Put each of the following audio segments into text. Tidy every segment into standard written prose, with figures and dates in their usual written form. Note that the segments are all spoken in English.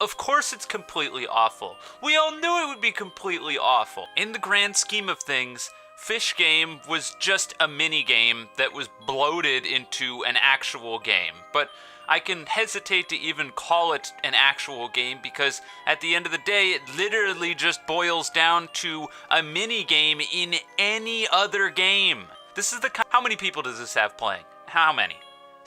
Of course it's completely awful. We all knew it would be completely awful. In the grand scheme of things, Fisch Game was just a mini game that was bloated into an actual game. But I can hesitate to even call it an actual game because at the end of the day, it literally just boils down to a mini game in any other game. This is how many people does this have playing? How many?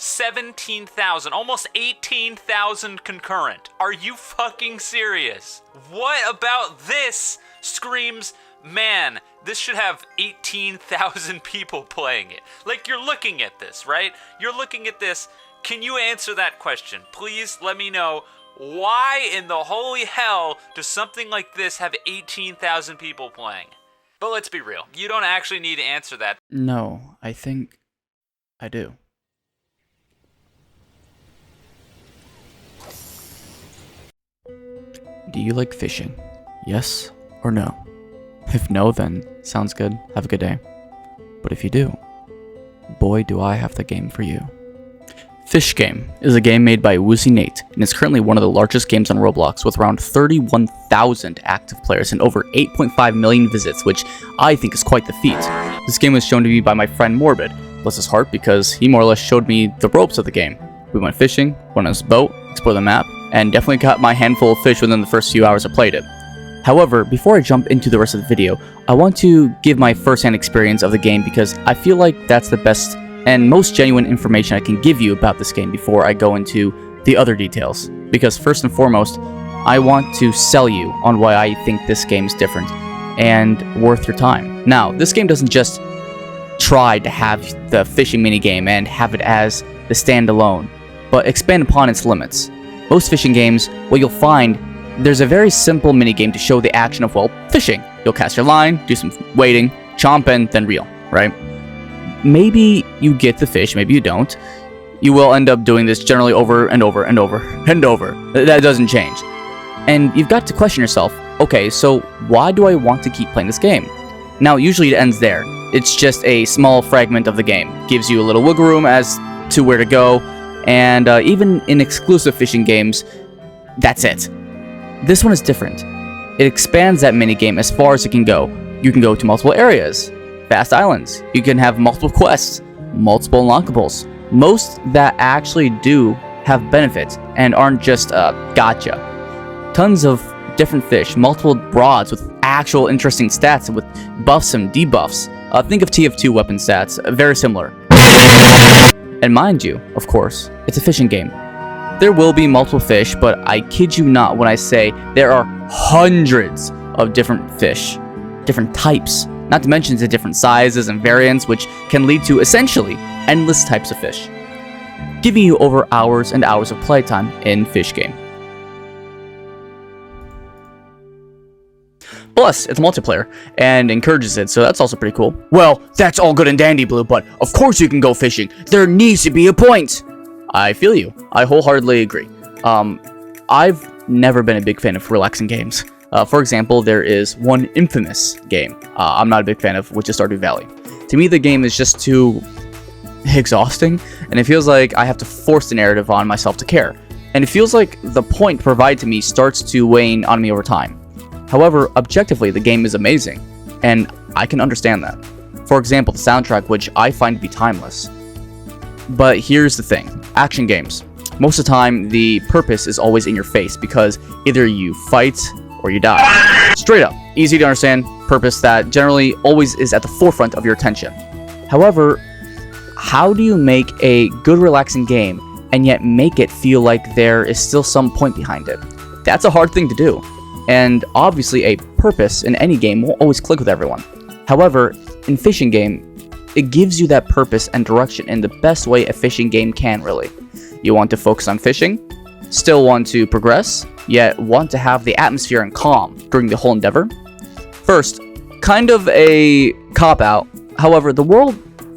17,000, almost 18,000 concurrent. Are you fucking serious? What about this screams, man, this should have 18,000 people playing it? Like, you're looking at this, right? You're looking at this. Can you answer that question? Please let me know, why in the holy hell does something like this have 18,000 people playing? But let's be real. You don't actually need to answer that. No, I think I do. Do you like fishing? Yes or no? If no, then sounds good. Have a good day. But if you do, boy do I have the game for you. Fisch Game is a game made by wayyyy Nate, and is currently one of the largest games on Roblox with around 31,000 active players and over 8.5 million visits, which I think is quite the feat. This game was shown to me by my friend Morbid, bless his heart, because he more or less showed me the ropes of the game. We went fishing, went on his boat, explored the map, and definitely caught my handful of fish within the first few hours I played it. However, before I jump into the rest of the video, I want to give my first-hand experience of the game because I feel like that's the best and most genuine information I can give you about this game before I go into the other details. Because first and foremost, I want to sell you on why I think this game is different and worth your time. Now, this game doesn't just try to have the fishing minigame and have it as the standalone, but expand upon its limits. Most fishing games, what you'll find, there's a very simple minigame to show the action of, well, fishing. You'll cast your line, do some wading, chomp in, then reel, right? Maybe you get the fish, maybe you don't. You will end up doing this generally over and over and over and over. That doesn't change. And you've got to question yourself, okay, so why do I want to keep playing this game? Now, usually it ends there. It's just a small fragment of the game. Gives you a little wiggle room as to where to go, and even in exclusive fishing games, that's it. This one is different. It expands that minigame as far as it can go. You can go to multiple areas, vast islands. You can have multiple quests, multiple unlockables. Most that actually do have benefits and aren't just gotcha. Tons of different fish, multiple rods with actual interesting stats with buffs and debuffs. Think of TF2 weapon stats, very similar. And mind you, of course, it's a fishing game. There will be multiple fish, but I kid you not when I say there are hundreds of different fish, different types, not to mention the different sizes and variants, which can lead to essentially endless types of fish, giving you over hours and hours of playtime in Fisch Game. Plus, it's multiplayer and encourages it, so that's also pretty cool. Well, that's all good and dandy, Blue, but of course you can go fishing. There needs to be a point. I feel you. I wholeheartedly agree. I've never been a big fan of relaxing games. For example, there is one infamous game I'm not a big fan of, which is Stardew Valley. To me, the game is just too exhausting, and it feels like I have to force the narrative on myself to care. And it feels like the point provided to me starts to wane on me over time. However, objectively, the game is amazing, and I can understand that. For example, the soundtrack, which I find to be timeless. But here's the thing. Action games. Most of the time, the purpose is always in your face, because either you fight or you die. Straight up. Easy to understand purpose that generally always is at the forefront of your attention. However, how do you make a good relaxing game and yet make it feel like there is still some point behind it? That's a hard thing to do. And obviously a purpose in any game won't always click with everyone. However, in fishing game, it gives you that purpose and direction in the best way a fishing game can, really. You want to focus on fishing, still want to progress, yet want to have the atmosphere and calm during the whole endeavor. First, kind of a cop-out. However, the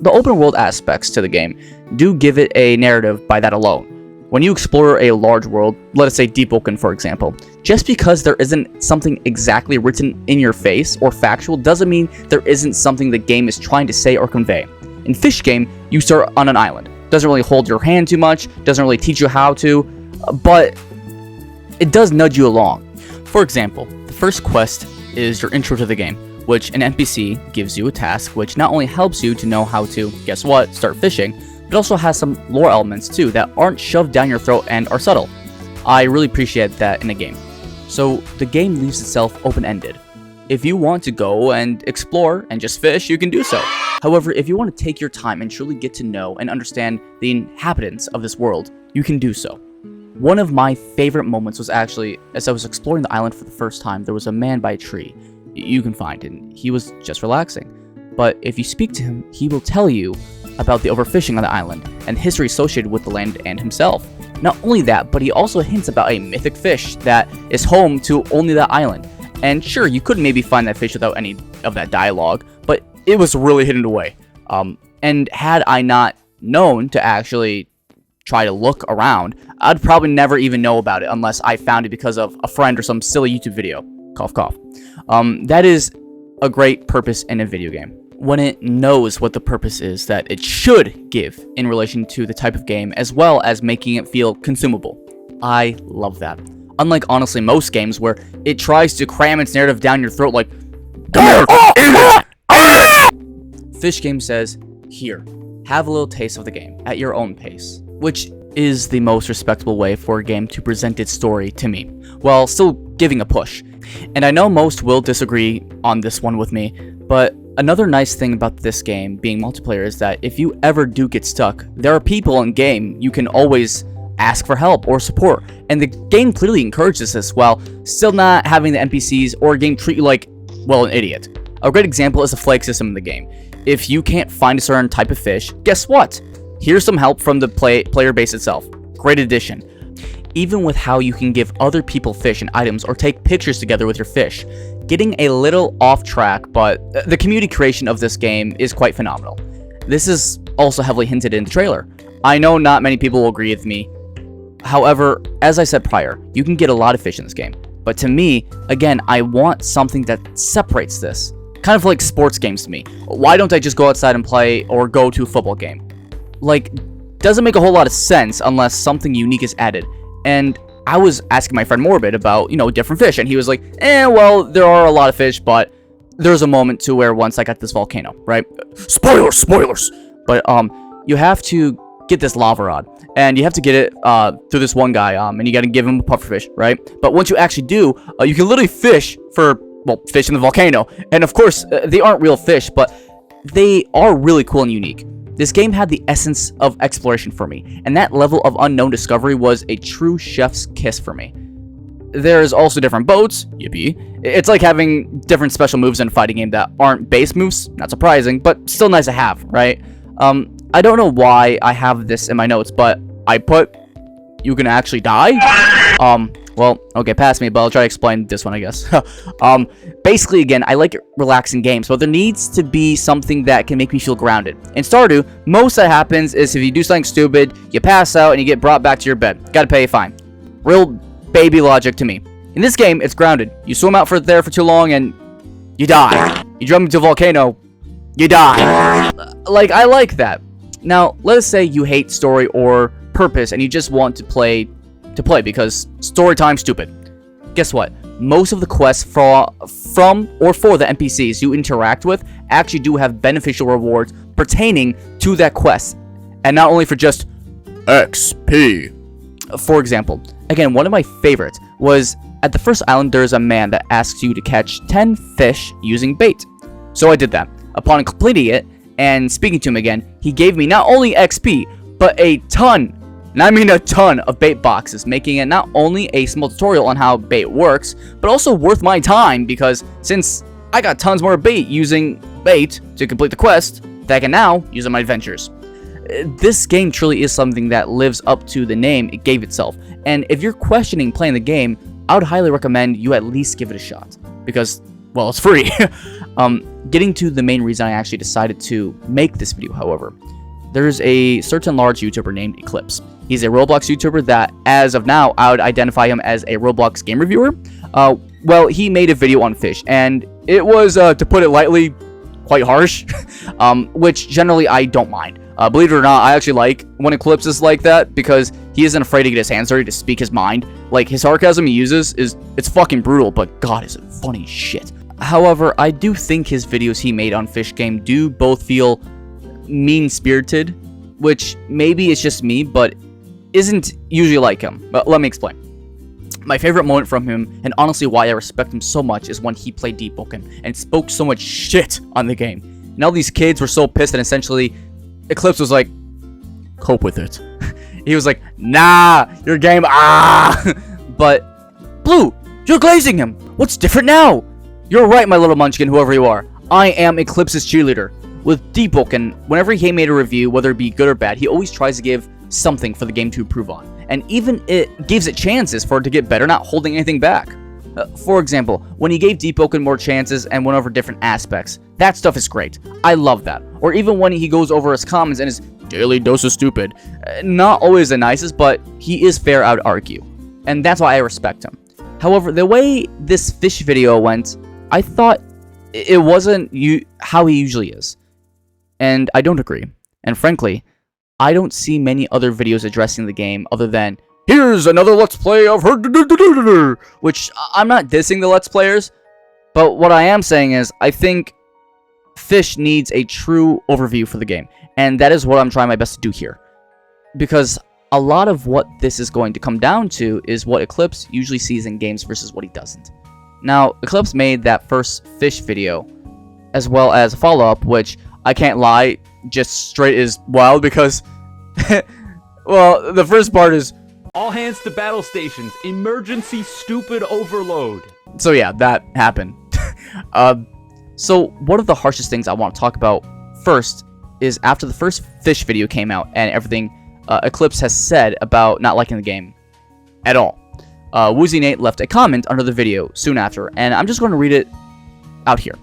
open world aspects to the game do give it a narrative by that alone. When you explore a large world, let us say Deep Ocean for example, just because there isn't something exactly written in your face or factual doesn't mean there isn't something the game is trying to say or convey. In Fisch Game, you start on an island. Doesn't really hold your hand too much, doesn't really teach you how to, but it does nudge you along. For example, the first quest is your intro to the game, which an NPC gives you a task which not only helps you to know how to, guess what, start fishing, but also has some lore elements too that aren't shoved down your throat and are subtle. I really appreciate that in a game. So the game leaves itself open-ended. If you want to go and explore and just fish, you can do so. However, if you want to take your time and truly get to know and understand the inhabitants of this world, you can do so. One of my favorite moments was actually, as I was exploring the island for the first time, there was a man by a tree. You can find him. He was just relaxing. But if you speak to him, he will tell you about the overfishing on the island and the history associated with the land and himself. Not only that, but he also hints about a mythic fish that is home to only that island. And sure, you could maybe find that fish without any of that dialogue, but it was really hidden away. And had I not known to actually try to look around, I'd probably never even know about it unless I found it because of a friend or some silly YouTube video. Cough, cough. That is a great purpose in a video game. When it knows what the purpose is that it should give in relation to the type of game, as well as making it feel consumable. I love that. Unlike, honestly, most games where it tries to cram its narrative down your throat like, come here, Fisch Game says, here, have a little taste of the game at your own pace, which is the most respectable way for a game to present its story to me, while still giving a push. And I know most will disagree on this one with me, but another nice thing about this game being multiplayer is that if you ever do get stuck, there are people in game you can always ask for help or support, and the game clearly encourages this while still not having the NPCs or game treat you like, well, an idiot. A great example is the flag system in the game. If you can't find a certain type of fish, guess what? Here's some help from the player base itself. Great addition. Even with how you can give other people fish and items or take pictures together with your fish. Getting a little off track, but the community creation of this game is quite phenomenal. This is also heavily hinted in the trailer. I know not many people will agree with me. However, as I said prior, you can get a lot of fish in this game. But to me, again, I want something that separates this. Kind of like sports games to me. Why don't I just go outside and play or go to a football game? Like, doesn't make a whole lot of sense unless something unique is added. And I was asking my friend Morbid about, different fish, and he was like, well, there are a lot of fish, but there's a moment to where once I got this volcano, right? Spoilers! But, you have to get this lava rod, and you have to get it, through this one guy, and you gotta give him a pufferfish, right? But once you actually do, you can literally fish for, fish in the volcano. And of course, they aren't real fish, but they are really cool and unique. This game had the essence of exploration for me, and that level of unknown discovery was a true chef's kiss for me. There's also different boats, yippee. It's like having different special moves in a fighting game that aren't base moves, not surprising, but still nice to have, right? I don't know why I have this in my notes, but I put, you can actually die? Well, okay, pass me, but I'll try to explain this one, I guess. Basically, again, I like relaxing games, but there needs to be something that can make me feel grounded. In Stardew, most that happens is if you do something stupid, you pass out and you get brought back to your bed. Gotta pay a fine. Real baby logic to me. In this game, it's grounded. You swim out there for too long and you die. You jump into a volcano, you die. Like, I like that. Now, let us say you hate story or purpose and you just want to play because story time stupid. Guess what? Most of the quests from or for the NPCs you interact with actually do have beneficial rewards pertaining to that quest, and not only for just XP. For example, again, one of my favorites was at the first island there's a man that asks you to catch 10 fish using bait. So I did that. Upon completing it and speaking to him again, he gave me not only XP, but a ton, and I mean a ton of bait boxes, making it not only a small tutorial on how bait works, but also worth my time because since I got tons more bait using bait to complete the quest that I can now use in my adventures. This game truly is something that lives up to the name it gave itself, and if you're questioning playing the game, I would highly recommend you at least give it a shot because, well, it's free. Getting to the main reason I actually decided to make this video, however, there's a certain large YouTuber named Eclipse. He's a Roblox YouTuber that, as of now, I would identify him as a Roblox game reviewer. Well, he made a video on fish, and it was, to put it lightly, quite harsh, which generally I don't mind. Believe it or not, I actually like when Eclipse is like that because he isn't afraid to get his hands dirty to speak his mind. Like, his sarcasm he uses it's fucking brutal, but God, is it funny shit. However, I do think his videos he made on Fisch Game do both feel mean-spirited, which maybe it's just me, but isn't usually like him. But let me explain. My favorite moment from him, and honestly why I respect him so much, is when he played Deep Woken and spoke so much shit on the game. And all these kids were so pissed, and essentially, Eclipse was like, cope with it. He was like, nah, your game, But, Blue, you're glazing him. What's different now? You're right, my little munchkin, whoever you are. I am Eclipse's cheerleader. With Deep Woken, whenever he made a review, whether it be good or bad, he always tries to give something for the game to improve on. And even it gives it chances for it to get better, not holding anything back. For example, when he gave Deep Woken more chances and went over different aspects, that stuff is great. I love that. Or even when he goes over his comments and his daily dose of stupid. Not always the nicest, but he is fair, I would argue. And that's why I respect him. However, the way this Fisch video went, I thought it wasn't how he usually is. And I don't agree. And frankly, I don't see many other videos addressing the game other than, here's another Let's Play of her, which I'm not dissing the Let's Players, but what I am saying is, I think Fisch needs a true overview for the game, and that is what I'm trying my best to do here. Because a lot of what this is going to come down to is what Eclipse usually sees in games versus what he doesn't. Now, Eclipse made that first Fisch video, as well as a follow-up, which, I can't lie, just straight is wild because, well, the first part is, all hands to battle stations, emergency stupid overload. So yeah, that happened. So one of the harshest things I want to talk about first is after the first Fisch video came out and everything Eclipse has said about not liking the game at all. wayyyy left a comment under the video soon after, and I'm just going to read it out here.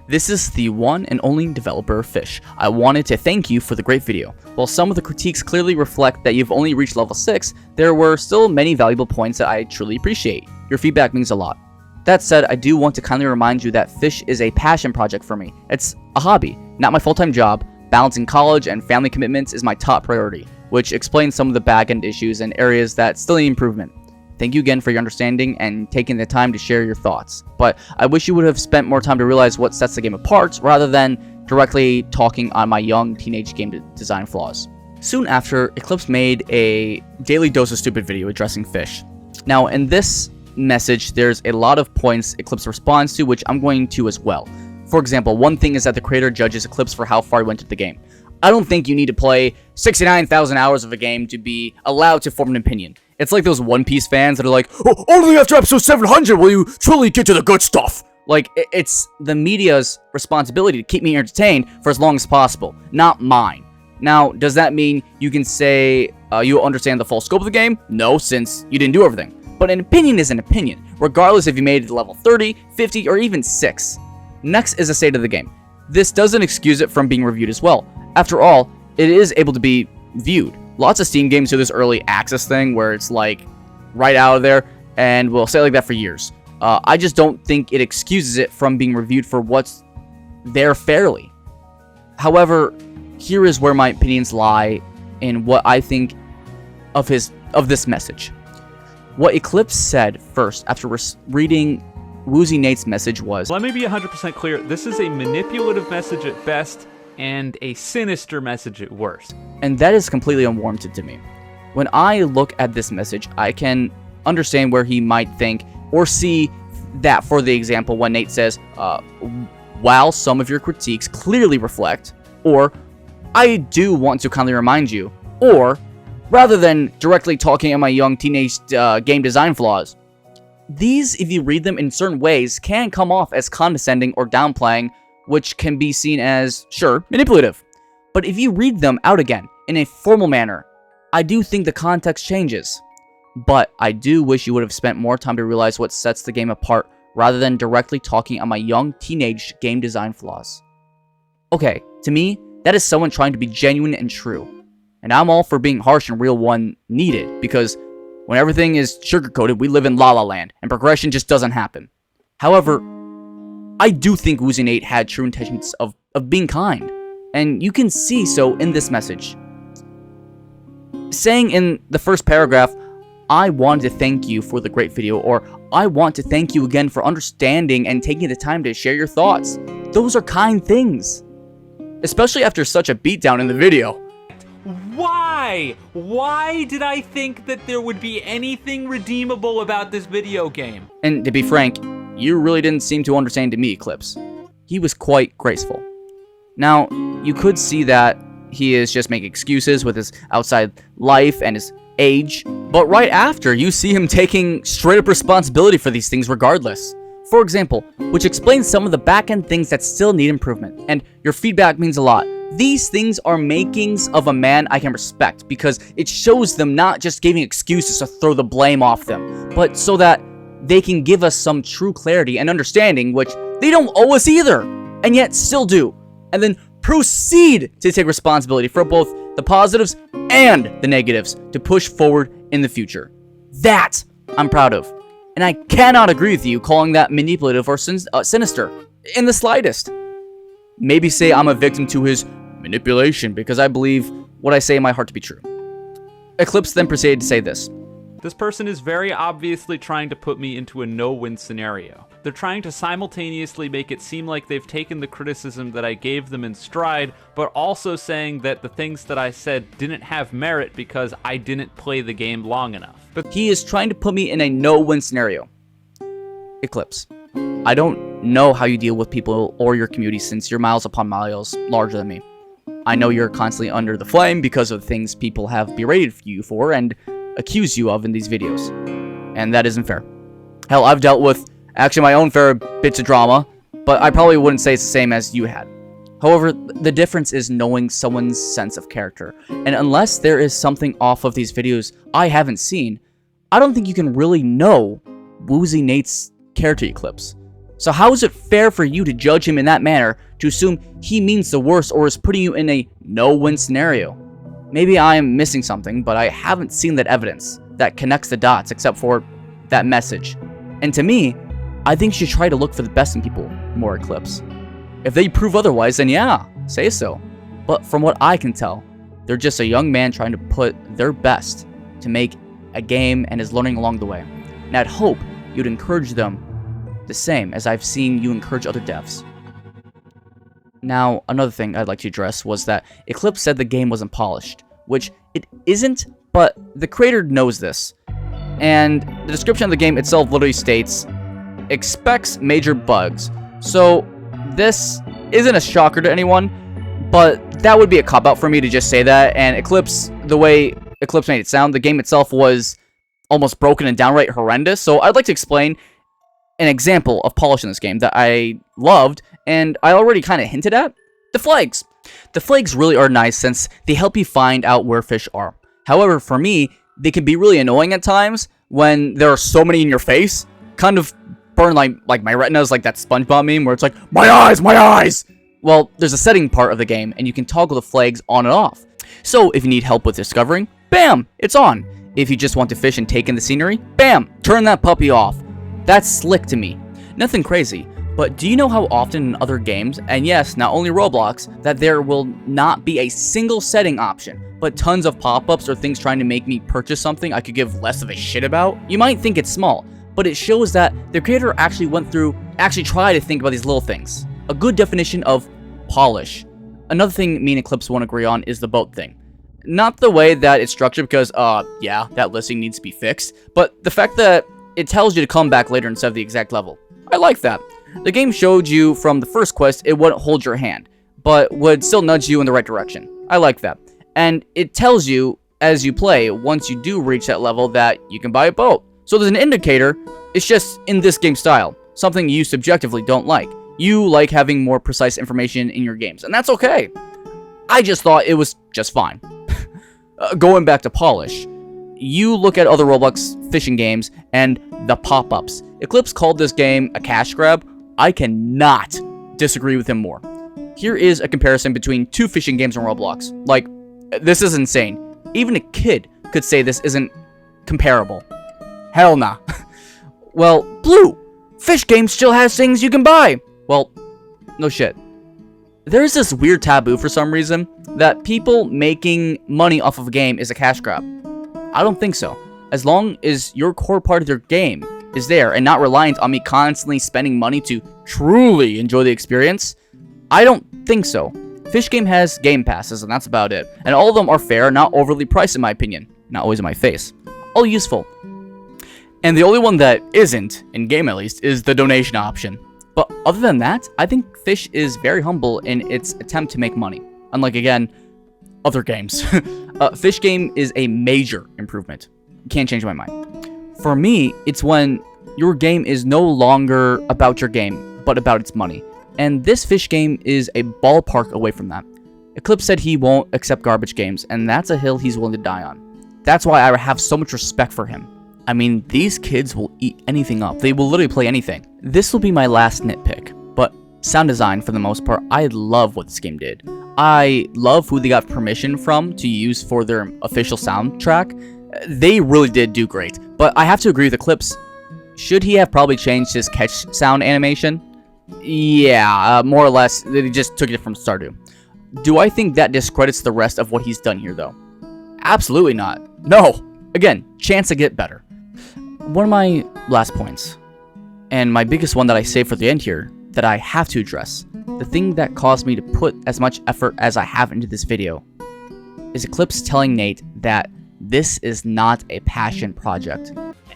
This is the one and only developer Fisch. I wanted to thank you for the great video. While some of the critiques clearly reflect that you've only reached level 6, there were still many valuable points that I truly appreciate. Your feedback means a lot. That said, I do want to kindly remind you that Fisch is a passion project for me. It's a hobby, not my full-time job. Balancing college and family commitments is my top priority, which explains some of the back-end issues and areas that still need improvement. Thank you again for your understanding and taking the time to share your thoughts, but I wish you would have spent more time to realize what sets the game apart, rather than directly talking on my young teenage game design flaws. Soon after, Eclipse made a daily dose of stupid video addressing Fisch. Now, in this message, there's a lot of points Eclipse responds to, which I'm going to as well. For example, one thing is that the creator judges Eclipse for how far he went into the game. I don't think you need to play 69,000 hours of a game to be allowed to form an opinion. It's like those One Piece fans that are like, oh, only after episode 700 will you truly get to the good stuff. Like, it's the media's responsibility to keep me entertained for as long as possible, not mine. Now, does that mean you can say you understand the full scope of the game? No, since you didn't do everything. But an opinion is an opinion, regardless if you made it to level 30, 50, or even 6. Next is the state of the game. This doesn't excuse it from being reviewed as well. After all, it is able to be viewed. Lots of Steam games do this early access thing where it's like right out of there, and we'll say it like that for years. I just don't think it excuses it from being reviewed for what's there fairly. However, here is where my opinions lie in what I think of this message. What Eclipse said first after reading wayyy's message was, Let me be 100% clear, this is a manipulative message at best, and a sinister message at worst. And that is completely unwarranted to me. When I look at this message, I can understand where he might think or see that, for the example, when Nate says, while some of your critiques clearly reflect, or I do want to kindly remind you, or rather than directly talking about my young teenage game design flaws, these, if you read them in certain ways, can come off as condescending or downplaying, which can be seen as, sure, manipulative. But if you read them out again in a formal manner, I do think the context changes. But I do wish you would have spent more time to realize what sets the game apart, rather than directly talking on my young teenage game design flaws. Okay, to me, that is someone trying to be genuine and true. And I'm all for being harsh and real when needed, because when everything is sugar-coated, we live in La La Land, and progression just doesn't happen. However, I do think wayyyy had true intentions of being kind. And you can see so in this message. Saying in the first paragraph, I want to thank you for the great video, or I want to thank you again for understanding and taking the time to share your thoughts. Those are kind things. Especially after such a beatdown in the video. Why? Why did I think that there would be anything redeemable about this video game? And to be frank, you really didn't seem to understand to me, Eclipse. He was quite graceful. Now, you could see that he is just making excuses with his outside life and his age, but right after, you see him taking straight up responsibility for these things regardless. For example, which explains some of the back-end things that still need improvement, and your feedback means a lot. These things are makings of a man I can respect, because it shows them not just giving excuses to throw the blame off them, but so that they can give us some true clarity and understanding, which they don't owe us either, and yet still do, and then proceed to take responsibility for both the positives and the negatives to push forward in the future. That I'm proud of. And I cannot agree with you calling that manipulative or sinister in the slightest. Maybe say I'm a victim to his manipulation because I believe what I say in my heart to be true. Eclipse then proceeded to say this. This person is very obviously trying to put me into a no-win scenario. They're trying to simultaneously make it seem like they've taken the criticism that I gave them in stride, but also saying that the things that I said didn't have merit because I didn't play the game long enough. But he is trying to put me in a no-win scenario. Eclipse, I don't know how you deal with people or your community since you're miles upon miles larger than me. I know you're constantly under the flame because of the things people have berated you for and accuse you of in these videos. And that isn't fair. Hell, I've dealt with actually my own fair bits of drama, but I probably wouldn't say it's the same as you had. However, the difference is knowing someone's sense of character. And unless there is something off of these videos I haven't seen, I don't think you can really know Woozy Nate's character, Eclipse. So how is it fair for you to judge him in that manner, to assume he means the worst or is putting you in a no-win scenario? Maybe I am missing something, but I haven't seen that evidence that connects the dots except for that message. And to me, I think you should try to look for the best in people more, Eclipse. If they prove otherwise, then yeah, say so. But from what I can tell, they're just a young man trying to put their best to make a game and is learning along the way. And I'd hope you'd encourage them the same as I've seen you encourage other devs. Now, another thing I'd like to address was that Eclipse said the game wasn't polished, which it isn't, but the creator knows this. And the description of the game itself literally states, expects major bugs. So this isn't a shocker to anyone, but that would be a cop-out for me to just say that. And Eclipse, the way Eclipse made it sound, the game itself was almost broken and downright horrendous. So I'd like to explain an example of polish in this game that I loved, and I already kind of hinted at. The flags. The flags really are nice since they help you find out where fish are. However, for me, they can be really annoying at times when there are so many in your face. Kind of burn like my retinas, like that SpongeBob meme where it's like, my eyes, my eyes! Well, there's a setting part of the game, and you can toggle the flags on and off. So if you need help with discovering, bam, it's on. If you just want to fish and take in the scenery, bam, turn that puppy off. That's slick to me. Nothing crazy, but do you know how often in other games, and yes, not only Roblox, that there will not be a single setting option, but tons of pop-ups or things trying to make me purchase something I could give less of a shit about? You might think it's small, but it shows that the creator actually tried to think about these little things. A good definition of polish. Another thing me and Eclipse won't agree on is the boat thing. Not the way that it's structured because, yeah, that listing needs to be fixed, but the fact that it tells you to come back later instead of the exact level. I like that. The game showed you from the first quest it wouldn't hold your hand, but would still nudge you in the right direction. I like that. And it tells you, as you play, once you do reach that level, that you can buy a boat. So there's an indicator, it's just in this game style, something you subjectively don't like. You like having more precise information in your games, and that's okay. I just thought it was just fine. Going back to polish, you look at other Roblox fishing games and the pop-ups. Eclipse called this game a cash grab. I cannot disagree with him more. Here is a comparison between two fishing games on Roblox. Like, this is insane. Even a kid could say this isn't comparable. Hell nah. Well, Blue, Fisch Game still has things you can buy. Well, no shit. There's this weird taboo for some reason that people making money off of a game is a cash grab. I don't think so. As long as your core part of your game is there and not reliant on me constantly spending money to truly enjoy the experience, I don't think so. Fisch Game has game passes and that's about it. And all of them are fair, not overly priced in my opinion. Not always in my face. All useful. And the only one that isn't, in game at least, is the donation option. But other than that, I think Fisch is very humble in its attempt to make money. Unlike, again, other games. Fisch Game is a major improvement. Can't change my mind. For me, it's when your game is no longer about your game, but about its money. And this Fisch Game is a ballpark away from that. Eclipse said he won't accept garbage games, and that's a hill he's willing to die on. That's why I have so much respect for him. I mean, these kids will eat anything up. They will literally play anything. This will be my last nitpick, but sound design, for the most part, I love what this game did. I love who they got permission from to use for their official soundtrack. They really did do great, but I have to agree with Eclipse. Should he have probably changed his catch sound animation? Yeah, more or less, they just took it from Stardew. Do I think that discredits the rest of what he's done here, though? Absolutely not. No! Again, chance to get better. One of my last points, and my biggest one that I saved for the end here, that I have to address, the thing that caused me to put as much effort as I have into this video, is Eclipse telling Nate that this is not a passion project.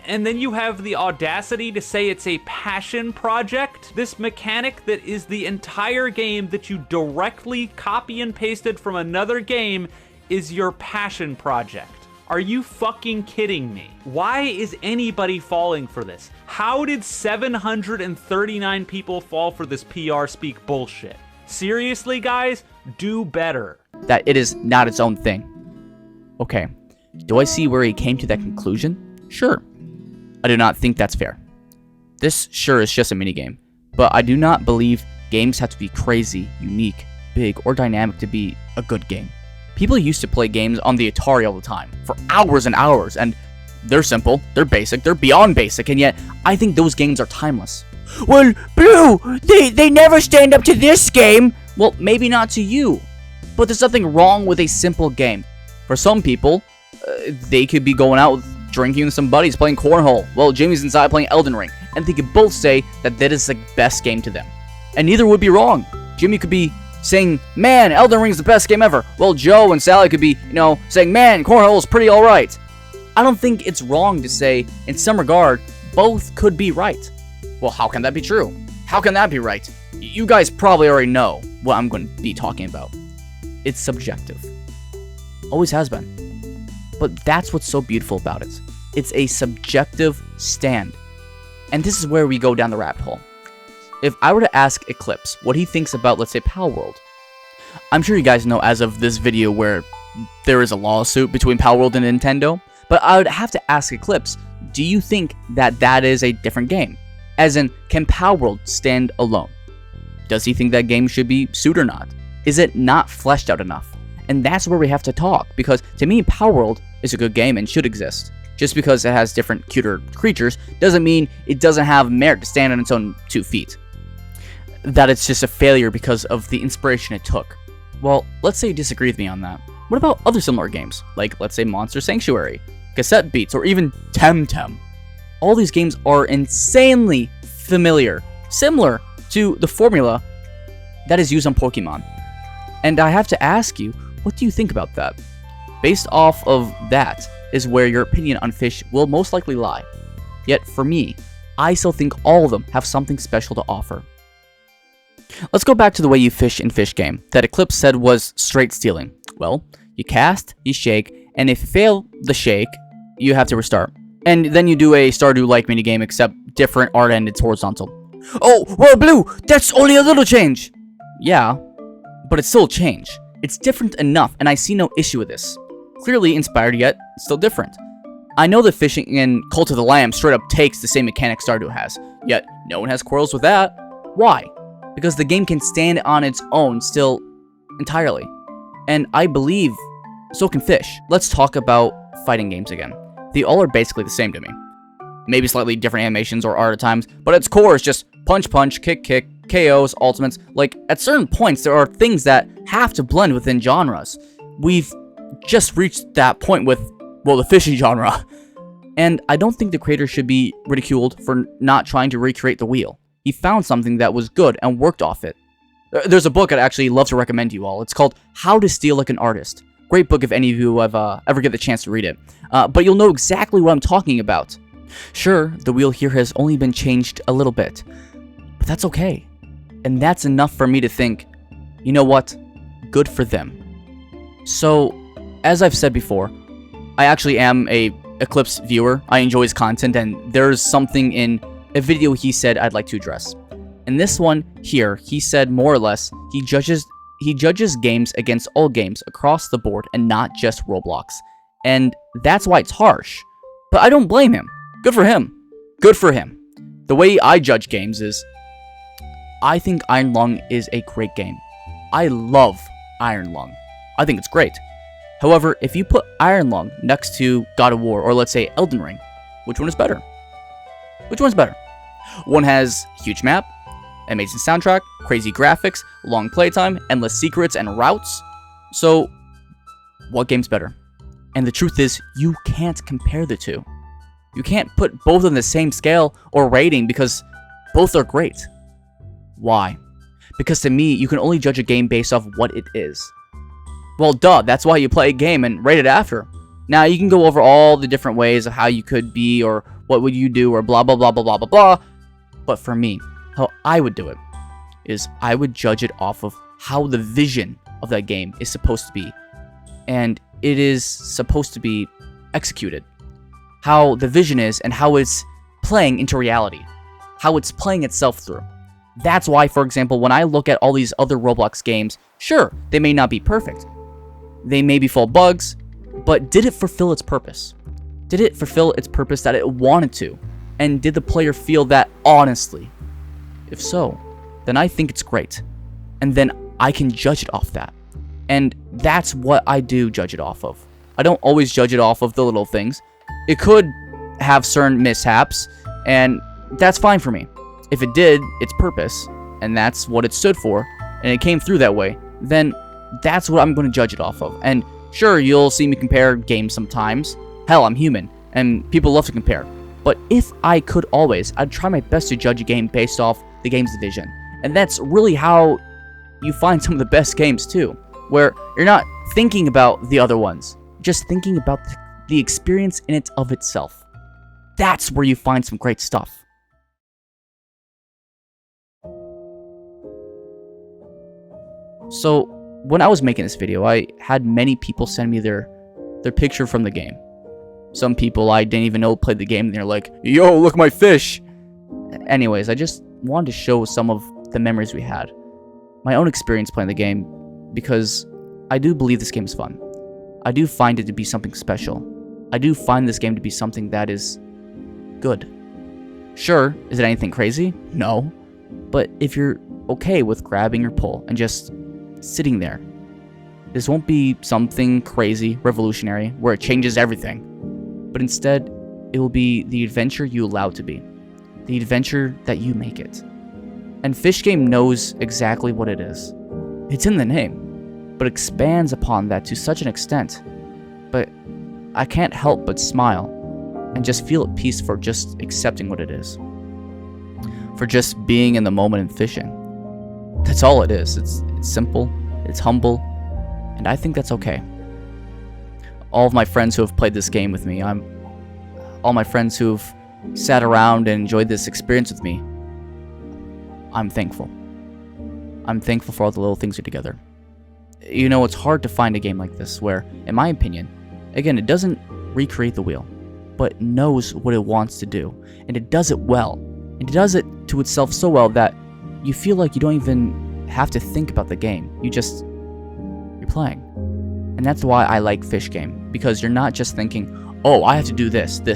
And then you have the audacity to say it's a passion project? This mechanic that is the entire game that you directly copy and pasted from another game is your passion project. Are you fucking kidding me? Why is anybody falling for this? How did 739 people fall for this PR speak bullshit? Seriously, guys? Do better. That it is not its own thing. Okay, do I see where he came to that conclusion? Sure. I do not think that's fair. This sure is just a minigame, but I do not believe games have to be crazy, unique, big, or dynamic to be a good game. People used to play games on the Atari all the time, for hours and hours, and they're simple, they're basic, they're beyond basic, and yet I think those games are timeless. Well, Blue, they never stand up to this game! Well, maybe not to you, but there's nothing wrong with a simple game. For some people, they could be going out drinking with some buddies, playing cornhole, while Jimmy's inside playing Elden Ring, and they could both say that that is the best game to them. And neither would be wrong. Jimmy could be saying, man, Elden Ring's the best game ever. Well, Joe and Sally could be, saying, man, cornhole's pretty alright. I don't think it's wrong to say, in some regard, both could be right. Well, how can that be true? How can that be right? You guys probably already know what I'm going to be talking about. It's subjective. Always has been. But that's what's so beautiful about it. It's a subjective stand. And this is where we go down the rabbit hole. If I were to ask Eclipse what he thinks about, let's say, Power World, I'm sure you guys know as of this video where there is a lawsuit between Power World and Nintendo, but I would have to ask Eclipse, do you think that that is a different game? As in, can Power World stand alone? Does he think that game should be sued or not? Is it not fleshed out enough? And that's where we have to talk, because to me, Power World is a good game and should exist. Just because it has different, cuter creatures doesn't mean it doesn't have merit to stand on its own 2 feet. That it's just a failure because of the inspiration it took. Well, let's say you disagree with me on that. What about other similar games, like let's say Monster Sanctuary, Cassette Beats, or even Temtem? All these games are insanely familiar, similar to the formula that is used on Pokemon. And I have to ask you, what do you think about that? Based off of that is where your opinion on Fisch will most likely lie. Yet for me, I still think all of them have something special to offer. Let's go back to the wayyyy fish in Fisch Game that Eclipse said was straight stealing. Well, you cast, you shake, and if you fail the shake, you have to restart. And then you do a Stardew-like minigame, except different art and it's horizontal. Oh, well, Blue, that's only a little change! Yeah, but it's still a change. It's different enough, and I see no issue with this. Clearly inspired, yet still different. I know that fishing in Cult of the Lamb straight up takes the same mechanic Stardew has, yet no one has quarrels with that. Why? Because the game can stand on its own still entirely. And I believe so can Fisch. Let's talk about fighting games again. They all are basically the same to me. Maybe slightly different animations or art at times, but its core is just punch punch, kick kick, KOs, ultimates. Like, at certain points, there are things that have to blend within genres. We've just reached that point with, well, the Fischy genre. And I don't think the creator should be ridiculed for not trying to recreate the wheel. He found something that was good and worked off it. There's a book I'd actually love to recommend to you all. It's called How to Steal Like an Artist. Great book if any of you have ever get the chance to read it. But you'll know exactly what I'm talking about. Sure, the wheel here has only been changed a little bit, but that's okay. And that's enough for me to think, you know what? Good for them. So, as I've said before, I actually am a Eclipse viewer. I enjoy his content, and there's something in a video he said I'd like to address. In this one here, he said more or less he judges games against all games across the board and not just Roblox. And that's why it's harsh. But I don't blame him. Good for him. Good for him. The way I judge games is, I think Iron Lung is a great game. I love Iron Lung. I think it's great. However, if you put Iron Lung next to God of War, or let's say Elden Ring, which one is better? Which one's better? One has huge map, amazing soundtrack, crazy graphics, long playtime, endless secrets and routes. So, what game's better? And the truth is, you can't compare the two. You can't put both on the same scale or rating because both are great. Why? Because to me, you can only judge a game based off what it is. Well, duh, that's why you play a game and rate it after. Now, you can go over all the different ways of how you could be, or what would you do, or blah, blah, blah, blah, blah, blah, blah. But for me, how I would do it is I would judge it off of how the vision of that game is supposed to be. And it is supposed to be executed. How the vision is and how it's playing into reality. How it's playing itself through. That's why, for example, when I look at all these other Roblox games, sure, they may not be perfect. They may be full of bugs, but did it fulfill its purpose? Did it fulfill its purpose that it wanted to? And did the player feel that honestly? If so, then I think it's great. And then I can judge it off that. And that's what I do judge it off of. I don't always judge it off of the little things. It could have certain mishaps, and that's fine for me. If it did its purpose, and that's what it stood for, and it came through that way, then that's what I'm going to judge it off of. And sure, you'll see me compare games sometimes. Hell, I'm human, and people love to compare. But if I could always, I'd try my best to judge a game based off the game's vision. And that's really how you find some of the best games too, where you're not thinking about the other ones, just thinking about the experience in it of itself. That's where you find some great stuff. So, when I was making this video, I had many people send me their picture from the game. Some people I didn't even know played the game, and they're like, yo, look my fish! Anyways, I just wanted to show some of the memories we had. My own experience playing the game, because I do believe this game is fun. I do find it to be something special. I do find this game to be something that is good. Sure, is it anything crazy? No. But if you're okay with grabbing your pull and just sitting there, this won't be something crazy, revolutionary, where it changes everything. But instead, it will be the adventure you allow it to be. The adventure that you make it. And Fisch Game knows exactly what it is. It's in the name, but expands upon that to such an extent. But I can't help but smile and just feel at peace for just accepting what it is. For just being in the moment and fishing. That's all it is. It's simple, it's humble, and I think that's okay. All of my friends who have played this game with me, all my friends who've sat around and enjoyed this experience with me, I'm thankful. I'm thankful for all the little things we do together. You know, it's hard to find a game like this where, in my opinion, again, it doesn't recreate the wheel, but knows what it wants to do, and it does it well. And it does it to itself so well that you feel like you don't even have to think about the game. You're playing. And that's why I like Fisch Game, because you're not just thinking, oh, I have to do this. You're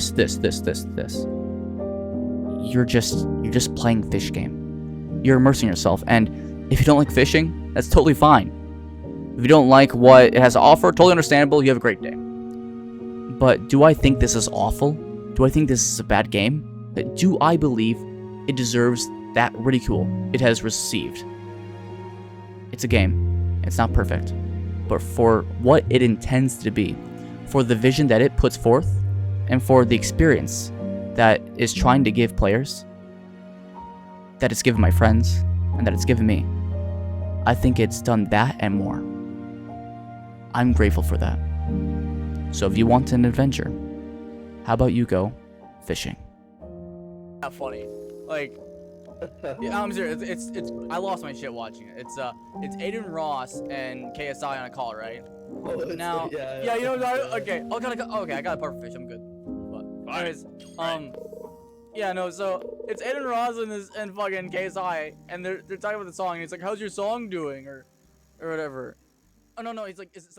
just playing Fisch Game. You're immersing yourself, and if you don't like fishing, that's totally fine. If you don't like what it has to offer, totally understandable, you have a great day. But do I think this is awful? Do I think this is a bad game? Do I believe it deserves that ridicule it has received. It's a game. It's not perfect. But for what it intends to be, for the vision that it puts forth, and for the experience that is trying to give players, that it's given my friends, and that it's given me, I think it's done that and more. I'm grateful for that. So if you want an adventure, how about you go fishing? Not funny. Like, yeah, I'm serious. It's. I lost my shit watching it. It's Aiden Ross and KSI on a call, right? Now, yeah, you know, okay. Okay, I got a perfect fish. I'm good. But anyways, yeah, no. So it's Aiden Ross and fucking KSI, and they're talking about the song. And he's like, "How's your song doing?" or whatever. Oh no, he's like, is it